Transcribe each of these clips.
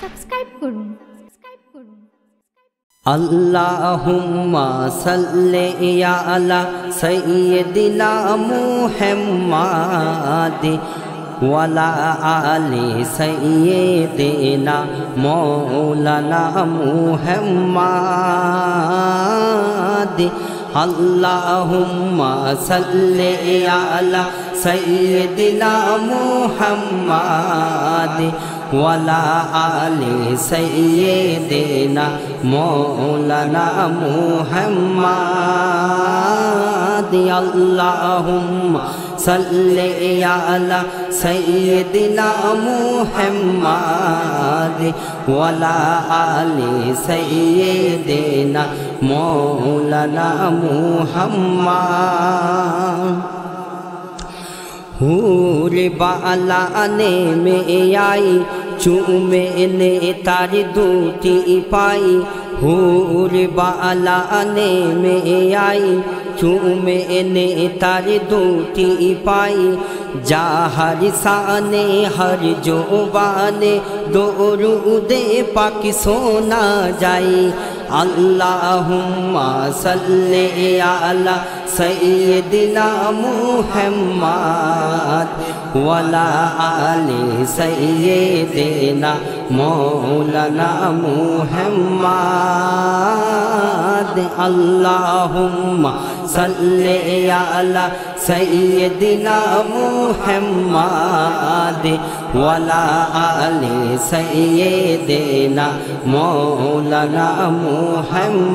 Subscribe করুন। আল্লাহুম্মা সাল্লি আলা সাইয়্যিদিনা মুহাম্মাদ ওয়ালা আলি সাইয়্যিদিনা মাওলানা মুহাম্মাদ। আল্লাহুম্মা সাল্লি আলা সাইয়্যিদিনা মুহাম্মাদ ওয়ালা আলি সাইয়্যিদিনা মাওলানা মুহাম্মাদ। আল্লাহুম্মা সাল্লি আলা সাইয়্যিদিনা মুহাম্মাদ ওয়ালা আলি সাইয়্যিদিনা মাওলানা মুহাম্মাদ। हूर बाला ने में आई चूमे ने तार दूती पाई। हूर बाला ने में आई चूमे ने तार दूती पाई। जा हर साने हर जोबाने दोरूदे पाक सोना जाई। अल्लाहुम्मा सल्ली अला सय्यदिना मुहम्मद वला आलि सय्यदिना मौलाना मुहम्मद। अल्लाहुम्मा सल्ली अला सय्यदिना मुहम्मद वला आलि सय्यदिना मौलाना मुहम्मद।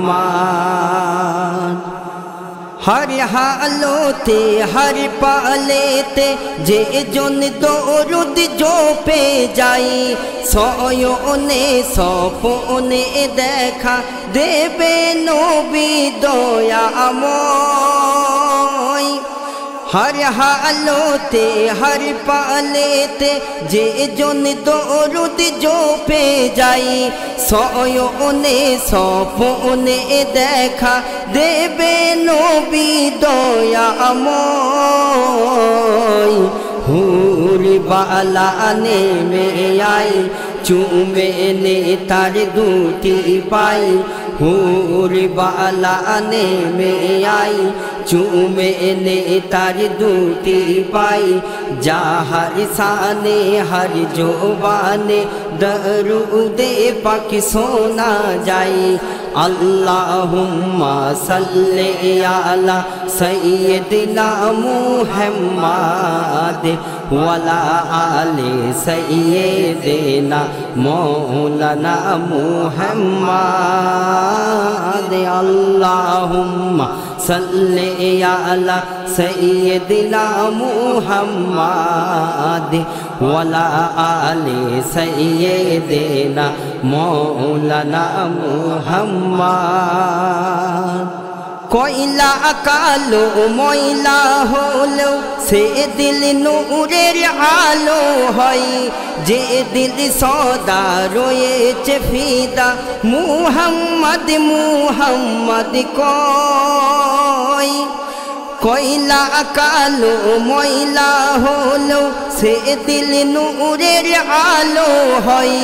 हर हालोते हर पालेते जे जोन दरूद जो पे जाई। सोयोने सपने देखा देवे नबी दयामय। हर हालोते हर पालेते जे जोन दरूद जो पे जाई। सोयोने सपने देखा देवे नबी दयामय। हूर बाला ने में आई चूमे ने तार दूती पाई। हूर बाला ने में आई चूमे ने तार दूती पाई। जा हर साने हर जोबाने दरूदे पाक सोना जाई। अल्लाहुम्मा सल्ली अला सय्यदिना मुहम्मद वला आलि सय्यदिना मौलाना मुहम्मद। अल्लाहुम्मा सल्ली अला सय्यदिना मुहम्मद वला आलि सय्यदिना मौलाना मुहम्मद। कोयला कालो मयला हलो से दिल नूरेर आलो हई। जे दिल सदा रोएছে ফিদা मुहम्मद मुहम्मद কয়। कोयला कालो मयला हलो से दिल नूरेर आलो हई।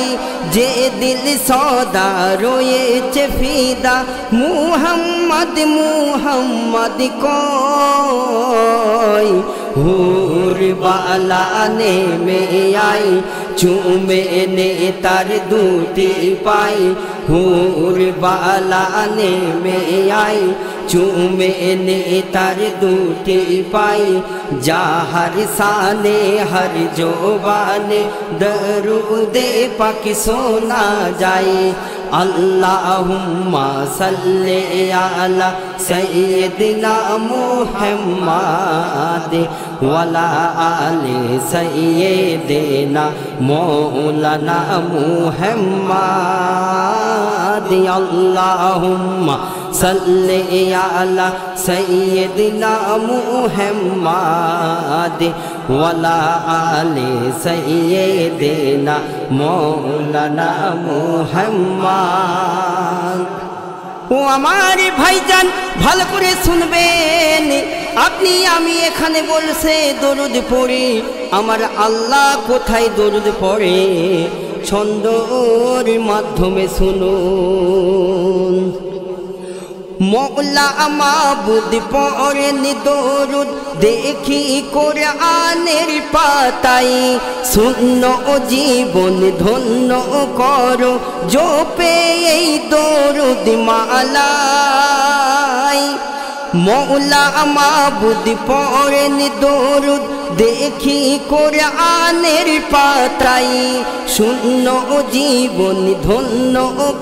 जे दिल सदा रोएছে ফিদা मुहम्मद मुहम्मद কয়। हूर बाला ने में आई चूमे ने तार दूती पाई। हूर बाला ने में आई चूमे ने तार दूती पाई। जा हर साने हर जोबाने दरूदे पाक सोना जाए। अल्लाहुम्मा सल्ली अला सय्यदिना मुहम्मद वला आलि सय्यदिना मौलाना मुहम्मद। अल्लाहुम्मा सल्ली अला सय्यदिना मुहम्मद वला आलि सय्यदिना मौलाना मुहम्मद। ও আমার ভাইজান ভালো করে শুনবেন আপনি আমি এখানে বলছে দরুদ পড়ি আমার আল্লাহ কোথায় দরুদ পড়ে ছন্দর মাধ্যমে শুনুন। মওলা মাবুদ পড়েন দরুদ দেখি কোরআনের পাতায়, শূন্য জীবন ধন্য করো জপে এই দরুদ মালায়। মওলা মাবুদ পড়েন দরুদ দেখি কোরআনের পাতায়, শূন্য জীবন ধন্য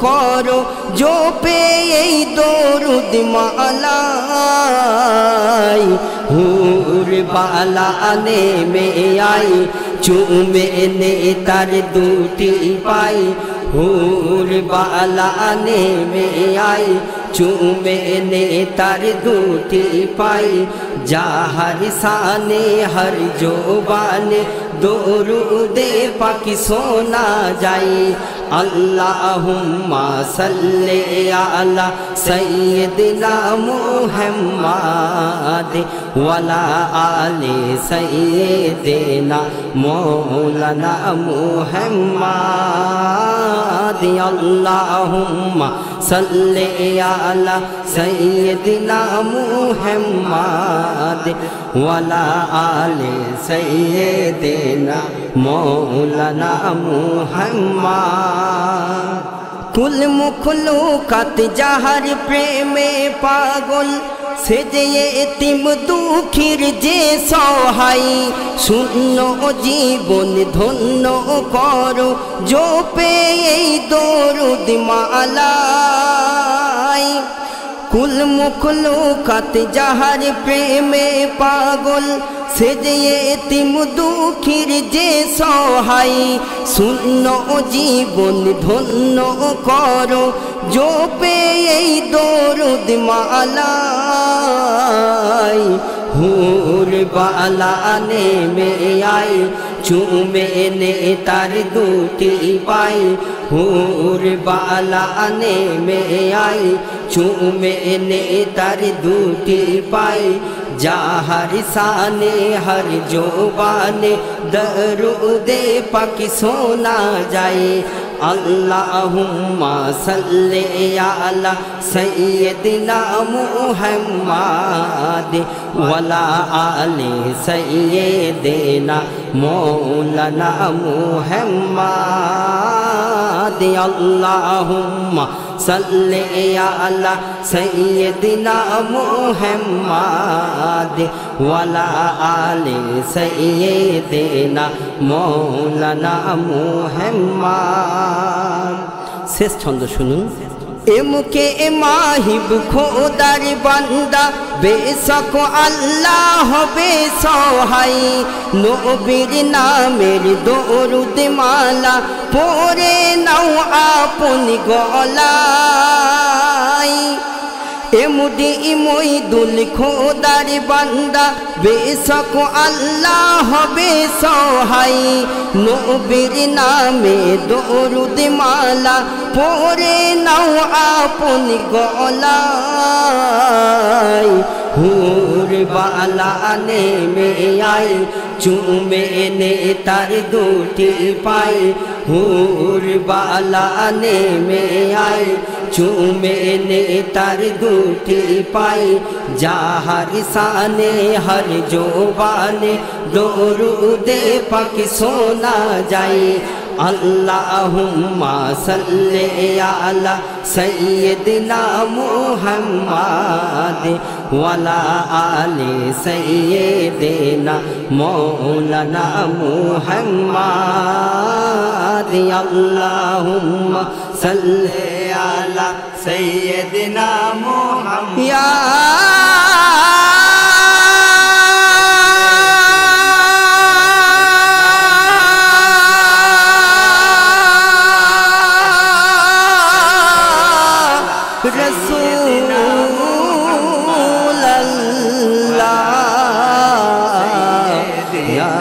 করো জপে এই দরুদ মালায়। হুর বালা নেমে আই চুমে নে তার দুটি পাই, হুর বালা নেমে আই চুমে নে তার দুটি পাই। যাহার শানে হর জোবানে দরুদে পাক শোনা যায়। আল্লাহুম্মা সাল্লি আলা সাইয়্যিদিনা মুহাম্মাদ ওয়ালা আলি সাইয়্যিদিনা মাওলানা মুহাম্মাদ। আল্লাহুম্মা সাল্লি আলা সাইয়্যিদিনা মুহাম্মাদ ওয়ালা আলি সাইয়্যিদিনা মাওলানা মুহাম্মাদ। কুল মুখলুকাত যাহার প্রেমে পাগল, সে যে এতিম দুঃখীর যে সহায়, শূন্য জীবন ধন্য করো জপে এই দরুদ মালায়। কুল মুখলুকাত যাহার প্রেমে পাগল, সে যে এতিম দুঃখীর যে সহায়, শূন্য জীবন ধন্য করো জপে এই দরুদ মালায়। হুর বালা নেমে আই চুমে নে তার দুটি পাই, হুর বালা নেমে আই চুমে নে তার দুটি পাই। যাহার শানে হর জোবানে দরুদে পাক শোনা যায়। আল্লাহুম্মা সাল্লি আলা সাইয়্যিদিনা মুহাম্মাদ ওয়ালা আলি সাইয়্যিদিনা মাওলানা মুহাম্মাদ। আল্লাহুম্মা সাল্লি আলা সাইয়্যিদিনা মুহাম্মাদ ওয়ালা আলি সাইয়্যিদিনা মাওলানা মুহাম্মাদ। শেষ ছন্দ শুনুন। এমকে মাহিব খোদার বান্দা, বেশক আল্লাহ হবে সহায়। নবীর নামের দরুদ মালা পড়ে নাও আপন গলায়। এমুদি মইদুল খোদার বান্দা, বেশক আল্লাহ হবে সহায়। নবীর নামে দরুদ মালা পড়ে নাও আপন গলায়। হুর বালা নেমে আই চুমে নে তার দুটি পাই, হুর বালা নেমে আই চুমে নে তার দুটি পাই। যাহার শানে হর জোবানে দরুদে পাক শোনা যায়। আল্লাহুম্মা সাল্লি আলা সাইয়্যিদিনা মুহাম্মাদ ওয়ালা আলি সাইয়্যিদিনা মাওলানা মুহাম্মাদ। আল্লাহুম্মা সাল্লি আলা সাইয়্যিদিনা মুহাম্মাদ। রসূলুল্লাহ ইয়া